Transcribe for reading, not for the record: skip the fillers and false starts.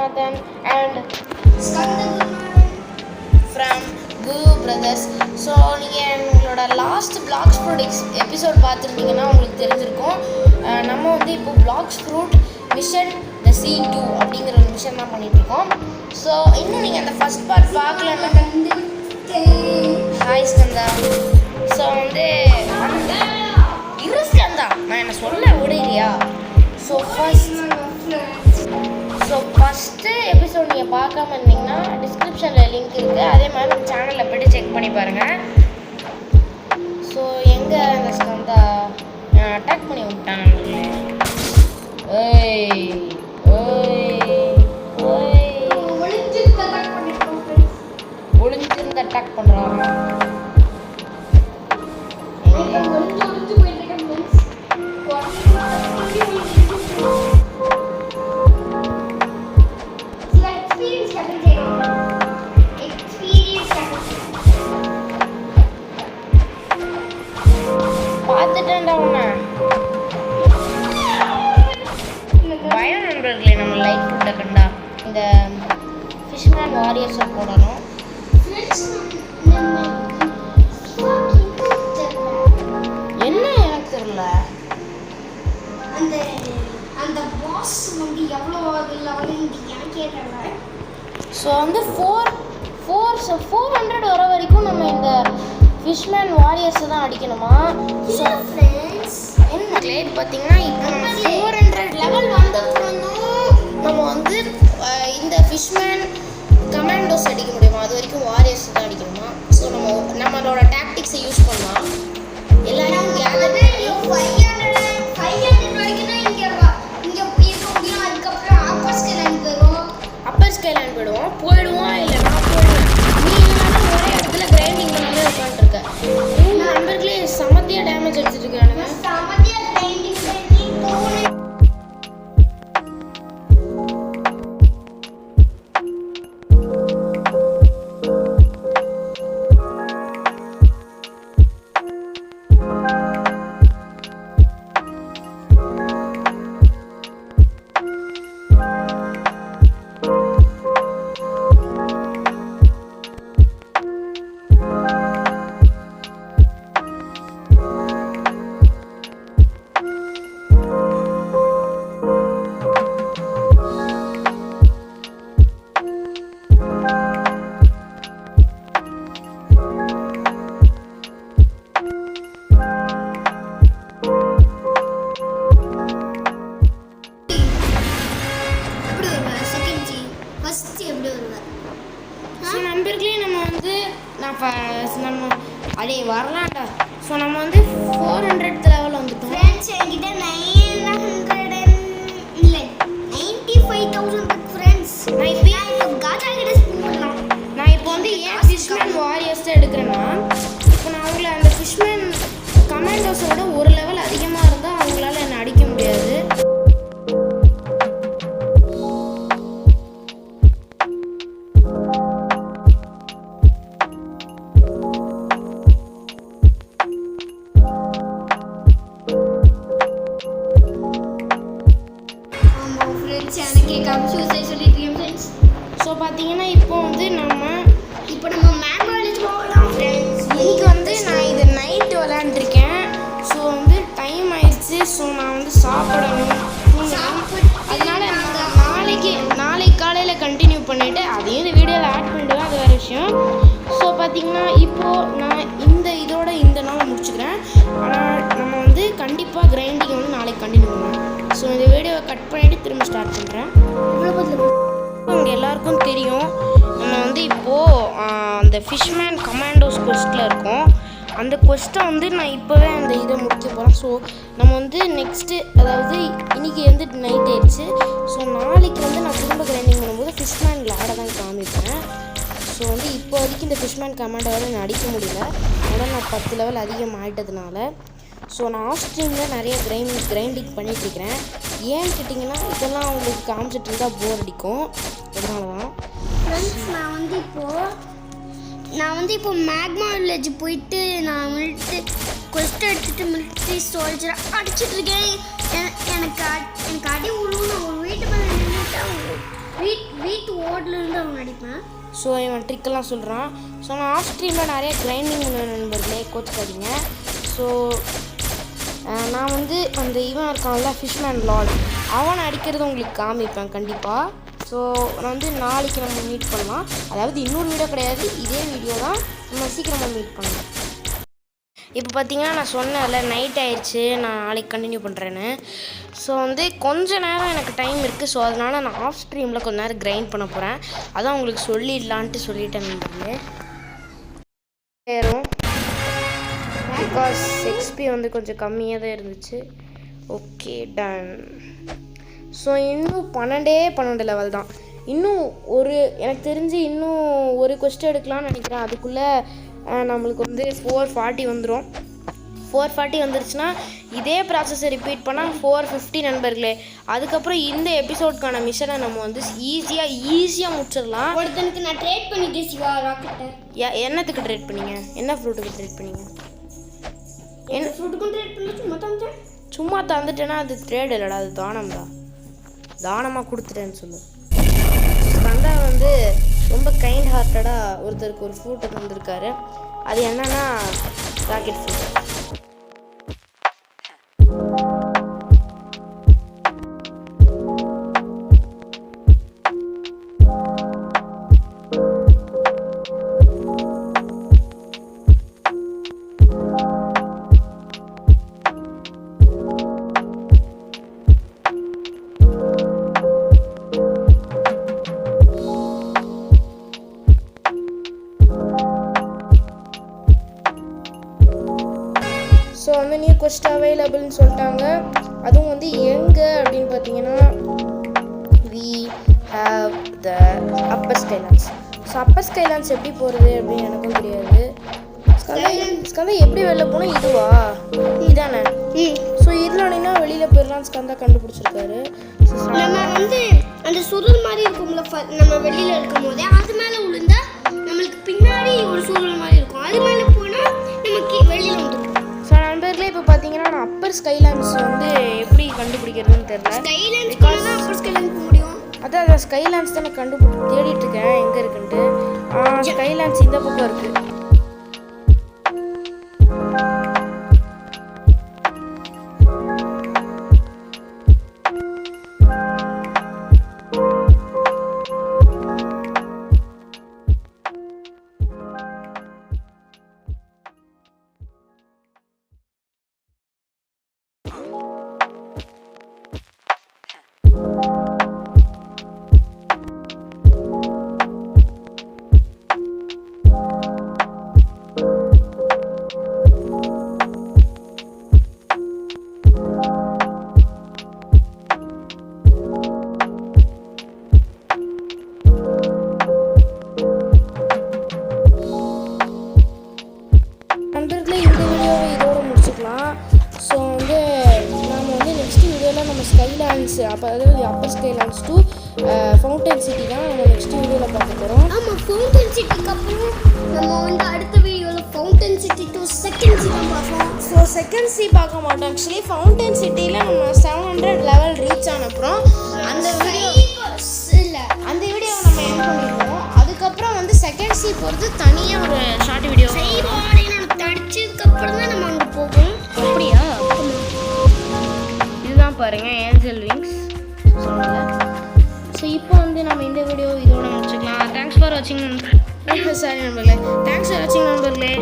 Gurunathan and from Guru Brothers. So நீங்கள் எங்களோட last blocks fruit episode பார்த்துருந்தீங்கன்னா உங்களுக்கு தெரிஞ்சிருக்கும். நம்ம வந்து இப்போ பிளாக்ஸ் ஃப்ரூட் மிஷன் த C2 அப்படிங்கிற ஒரு மிஷன் தான் பண்ணிகிட்ருக்கோம். ஸோ இன்னும் நீங்கள் அந்த ஃபஸ்ட் பார்ட் பார்க்கலன்னா ஹாய் ஸ்கந்தா. ஸோ வந்து ஸ்கந்தா நான் என்ன சொல்ல விடுறியா? ஸோ ஃபஸ்ட்டு எபிசோட் நீங்கள் பார்க்காம இருந்தீங்கன்னா டிஸ்கிரிப்ஷனில் லிங்க் இருக்குது. அதே மாதிரி நம்ம சேனலில் போய்ட்டு செக் பண்ணி பாருங்கள். ஸோ எங்கே அந்த ஸ்கந்தா அட்டாக் பண்ணி விட்டான். ஒளிஞ்சிருந்து அட்டாக் பண்ணுறாங்க. பார்த்துட்டேன்டா உன்னை. பயம் நண்பர்களே, நம்ம லைட் ஃபுட்டை கண்டா இந்த ஃபிஷ்மேன் வாரியர்ஸை போடணும். என்ன எனக்கு தெரியல. அந்த பாஸ் வந்து எவ்வளோ லெவல் எனக்கே தெரியல. ஸோ வந்து 400 வர வரைக்கும் நம்ம இந்த ஃபிஷ்மேன் வாரியர்ஸை தான் அடிக்கணுமா? ஸோ ஃப்ரெண்ட்ஸ் என்ன கிளேட் பார்த்தீங்கன்னா இப்போ நம்ம 400 லெவல் வந்தப்புறம் நம்ம வந்து இந்த ஃபிஷ்மேன் கமாண்டோஸ் அடிக்க முடியுமா? அது வரைக்கும் வாரியர்ஸ் தான் அடிக்கணுமா? ஸோ நம்மளோட டாக்டிக்ஸை யூஸ் பண்ணலாம். எல்லாரும் கேதர் பண்ணி 500 வரைக்கும் தான் இங்கே இருக்க முடியும். அதுக்கப்புறம் அப்பர் ஸ்கைலாண்ட் போயிடுவோம். இல்லை நான் போயிடுவேன். நீ இல்லைனாலும் ஒரே இடத்துல கிரைண்டிங் பண்ணாலே உட்காந்துருக்க. நண்பர்களே சமத்தியாக டேமேஜ் எடுத்துட்டு இருக்கானுங்க. நண்பர்களே நம்ம அடே வரலாம்டா. ஸோ நம்ம வந்து 400th லெவல் வந்துட்டோம். ஃப்ரெண்ட்ஸ் என்கிட்ட 95,000 இருக்கு ஃப்ரெண்ட்ஸ். நான் காஜா கிட்ட ஸ்பூன் நான் இப்போ வந்து ஏன் ஃபிஷ்மேன் வாரியர்ஸ் எடுக்கிறேன்னா, இப்போ நான் அவங்கள அந்த ஃபிஷ்மேன் கமாண்டோஸோட ஒரு லெவல் அதிகமாக இருந்தால் அவங்களால என்னை அடிக்க முடியாது. ஸோ பார்த்தீங்கன்னா இப்போ நம்ம மேக்மாலேஜ் போகலாம் ஃப்ரெண்ட்ஸ். இன்னைக்கு வந்து நான் இது நைட்டு விளையாண்டுருக்கேன். ஸோ வந்து டைம் ஆயிடுச்சு. ஸோ நான் வந்து சாப்பிடணும். அதனால நாளைக்கு காலையில் கண்டினியூ பண்ணிவிட்டு அதையும் இந்த வீடியோவில் ஆட் பண்ணிவிடுவேன். அது வேறு விஷயம். ஸோ பார்த்தீங்கன்னா இப்போது நான் இந்த நாள் முடிச்சுக்கிறேன். ஆனால் நம்ம வந்து கண்டிப்பாக கிரைண்டிங்கை வந்து நாளைக்கு கண்டினியூ பண்ணுவேன். ஸோ இந்த வீடியோவை கட் பண்ணிவிட்டு திரும்ப ஸ்டார்ட் பண்ணுறேன். அவங்க எல்லாருக்கும் தெரியும் நம்ம வந்து இப்போது அந்த ஃபிஷ்மேன் கமாண்டோஸ் குவெஸ்ட்டில் இருக்கோம். அந்த குவெஸ்ட்டை வந்து நான் இப்போவே அந்த இதை முடிக்க போகிறேன். ஸோ நம்ம வந்து நெக்ஸ்ட்டு அதாவது இன்றைக்கி வந்து நைட் ஆயிடுச்சு. ஸோ நாளைக்கு வந்து நான் திரும்ப கிரைண்டிங் பண்ணும்போது ஃபிஷ்மேன் லாட தான் காமிப்பேன். ஸோ வந்து இப்போ வரைக்கும் இந்த ஃபிஷ்மேன் கமாண்டோட நான் அடிக்க முடியல. அதனால் நான் 10 லெவல் அதிகம் ஆகிட்டதுனால ஸோ நான் ஆஃப் ஸ்ட்ரீமில் நிறைய கிரைண்டிங் பண்ணிகிட்ருக்கிறேன். ஏன்னு கேட்டிங்கன்னா இதெல்லாம் அவங்களுக்கு காமிச்சிட்டு இருந்தால் போர் அடிக்கும். அதனால தான் ஃப்ரெண்ட்ஸ் நான் வந்து இப்போ மேக்மா வில்லேஜ் போயிட்டு நான் கொஸ்ட் எடுத்துட்டு மிலிட்ரி சோல்ஜரை அடிச்சுட்டு இருக்கேன். எனக்கு அடி உழுவும். நான் ஒரு வீட்டு மேலே நின்றுட்டேன். ரோட்லேருந்து அவன் அடிப்பேன். ஸோ இவன் ட்ரிக்கெல்லாம் சொல்கிறான். ஸோ நான் ஆஃப் ஸ்ட்ரீமில் நிறைய கிரைண்டிங் நண்பர்களே கோச்சுக்காதீங்க. ஸோ நான் வந்து அந்த இவன் இருக்கான்ல ஃபிஷ்மேன் லார்ட் அவனை அடிக்கிறது உங்களுக்கு காமிப்பேன் கண்டிப்பாக. ஸோ நான் வந்து நாளைக்கு நம்ம மீட் பண்ணலாம். அதாவது இன்னொரு வீடியோ கிடையாது, இதே வீடியோ தான், நம்ம சீக்கிரமாக மீட் பண்ணலாம். இப்போ பார்த்தீங்கன்னா நான் சொன்னேன்ல நைட் ஆயிடுச்சு, நான் நாளைக்கு கண்டினியூ பண்ணுறேன்னு. ஸோ வந்து கொஞ்ச நேரம் எனக்கு டைம் இருக்குது. ஸோ அதனால் நான் ஆஃப் ஸ்ட்ரீமில் கொஞ்ச நேரம் கிரைண்ட் பண்ண போகிறேன். அதான் உங்களுக்கு சொல்லிடலான்ட்டு சொல்லிட்டேன் நண்பர்களே. ஏறும் பிகாஸ் எக்ஸ்பி வந்து கொஞ்சம் கம்மியாக தான் இருந்துச்சு. Okay done. ஸோ இன்னும் 12 லெவல் தான். இன்னும் எனக்கு தெரிஞ்சு இன்னும் ஒரு கொஸ்டின் எடுக்கலாம்னு நினைக்கிறேன். அதுக்குள்ளே நம்மளுக்கு வந்து 440 வந்துடும். 440 வந்துருச்சுன்னா இதே ப்ராசஸை ரிப்பீட் பண்ணால் 450 நண்பர்களே. அதுக்கப்புறம் இந்த எபிசோட்கான மிஷனை நம்ம வந்து ஈஸியாக முடிச்சிடலாம். ஒருத்தனுக்கு நான் ட்ரேட் பண்ணிட்டேன் சிவா ராக்கெட்டை. என்னத்துக்கு ட்ரேட் பண்ணீங்க? என்ன ஃப்ரூட்டுக்கு ட்ரேட் பண்ணீங்க? என்ன ஃப்ரூட்டுக்கும் ட்ரேட் பண்ணி சும்மா தந்துட்டேன்னா அது ட்ரேட் இல்லைடா, அது தானம் தான். தானமாக கொடுத்துட்டேன்னு சொல்லு. ஸ்கந்தா வந்து ரொம்ப கைண்ட் ஹார்ட்டடாக ஒருத்தருக்கு ஒரு ஃப்ரூட்டை தந்திருக்காரு. அது என்னன்னா ராக்கெட் ஃப்ரூட். ஸோ வந்து நியூ கொஸ்ட் அவைலபிள்னு சொல்லிட்டாங்க. அதுவும் வந்து எங்கே அப்படின்னு பார்த்தீங்கன்னா we have the upper skylands. So upper skylands எப்படி போகிறது அப்படின்னு எனக்கும் தெரியாது. ஸ்கந்தா எப்படி வெளில போனால் இதுவா இதானே? ஸோ இதுலானா வெளியில் போயிடலாம். ஸ்கந்தா கண்டுபிடிச்சிருக்காரு. நம்ம வந்து அந்த சுருள் மாதிரி இருக்கும்ல, நம்ம வெளியில் இருக்கும் போதே அது மேலே விழுந்தா நம்மளுக்கு பின்னாடி ஒரு சுருள் மாதிரி இருக்கும். அது மேலே போனால் நமக்கு வெளியில் வந்துடும். ஸோ நண்பர்களே இப்போ பார்த்தீங்கன்னா நான் அப்பர் ஸ்கைலான்ஸ் வந்து எப்படி கண்டுபிடிக்கிறதுன்னு தெரியல. ஸ்கைலான்ஸ் முடியும். அதான் ஸ்கைலான்ஸ் தான் நான் தேடிட்டு இருக்கேன் எங்கே இருக்குன்ட்டு. ஸ்கைலான்ஸ் இந்த பக்கம் இருக்குது. நண்பர்களே இந்த வீடியோவை இதோட முடிச்சுக்கலாம். ஸோ வந்து நாம் வந்து நெக்ஸ்ட் வீடியோவில் நம்ம ஸ்கைலான்ஸ் அதாவது அப்பர் ஸ்கைலான்ஸ் டு ஃபவுண்டன் சிட்டி தான் நம்ம நெக்ஸ்ட் வீடியோவில் பார்க்க போகிறோம். ஆமாம், ஃபவுண்டன் சிட்டிக்கு அப்புறம் நம்ம வந்து அடுத்த வீடியோவில் fountain city to second C பார்ப்போம். ஸோ செகண்ட் சி பார்க்க மாட்டோம். ஆக்சுவலி ஃபவுண்டன் சிட்டியில் நம்ம 700 லெவல் ரீச் ஆனப்புறம் அந்த வீடியோவை நம்ம என் பண்ணிடுவோம். அதுக்கப்புறம் வந்து செகண்ட் சி போகிறது தனியாக ஒரு ஷார்ட் வீடியோ தடிச்சதுக்கப்புறம் தான் நம்ம அங்கே போவோம். அப்படியா? இதுதான் பாருங்க ஏஞ்சல் விங்ஸ் சொன்னாங்க. ஸோ இப்போ வந்து நம்ம இந்த வீடியோ இதோட முடிச்சுக்கலாம். தேங்க்ஸ் ஃபார் வாட்சிங். சாரி நண்பர்களே, தேங்க்ஸ் ஃபார் வாட்சிங் நண்பர்களே.